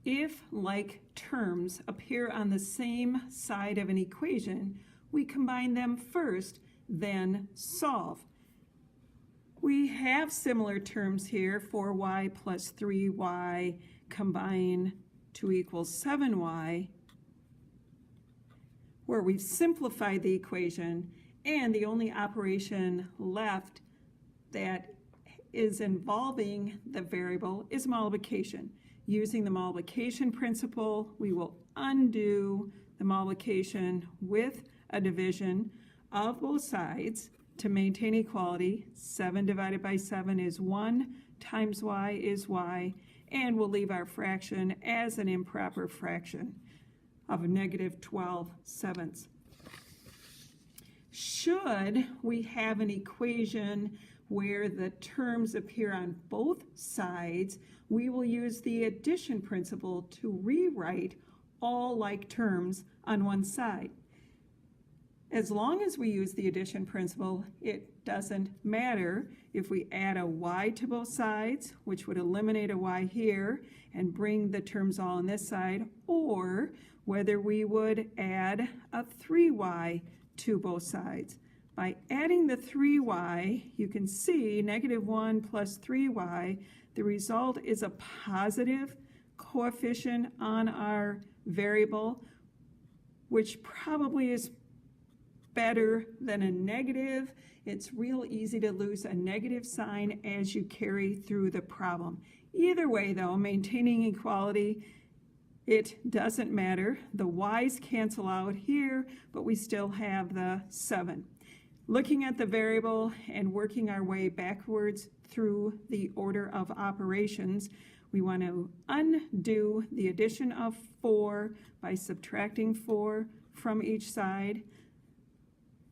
If like terms appear on the same side of an equation, we combine them first, then solve. We have similar terms here, 4y plus 3y combine to equal 7y, where we've simplified the equation, and the only operation left that is involving the variable is multiplication. Using the multiplication principle, we will undo the multiplication with a division of both sides to maintain equality. 7 divided by 7 is 1, times y is y, and we'll leave our fraction as an improper fraction of -12/7. Should we have an equation where the terms appear on both sides, we will use the addition principle to rewrite all like terms on one side. As long as we use the addition principle, it doesn't matter if we add a y to both sides, which would eliminate a y here and bring the terms all on this side, or whether we would add a 3y to both sides. By adding the 3y, you can see -1 plus 3y, the result is a positive coefficient on our variable, which probably is better than a negative. It's real easy to lose a negative sign as you carry through the problem. Either way though, maintaining equality, it doesn't matter. The y's cancel out here, but we still have the 7. Looking at the variable and working our way backwards through the order of operations, we want to undo the addition of 4 by subtracting 4 from each side.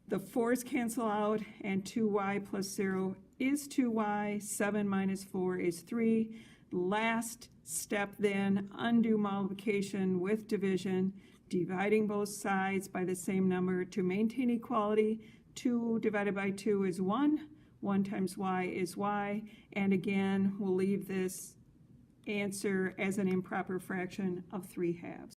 The 4's cancel out, and 2y plus 0 is 2y, 7 minus 4 is 3. Last step then, undo multiplication with division, dividing both sides by the same number to maintain equality. 2 divided by 2 is 1, 1 times y is y, and again we'll leave this answer as an improper fraction of 3/2.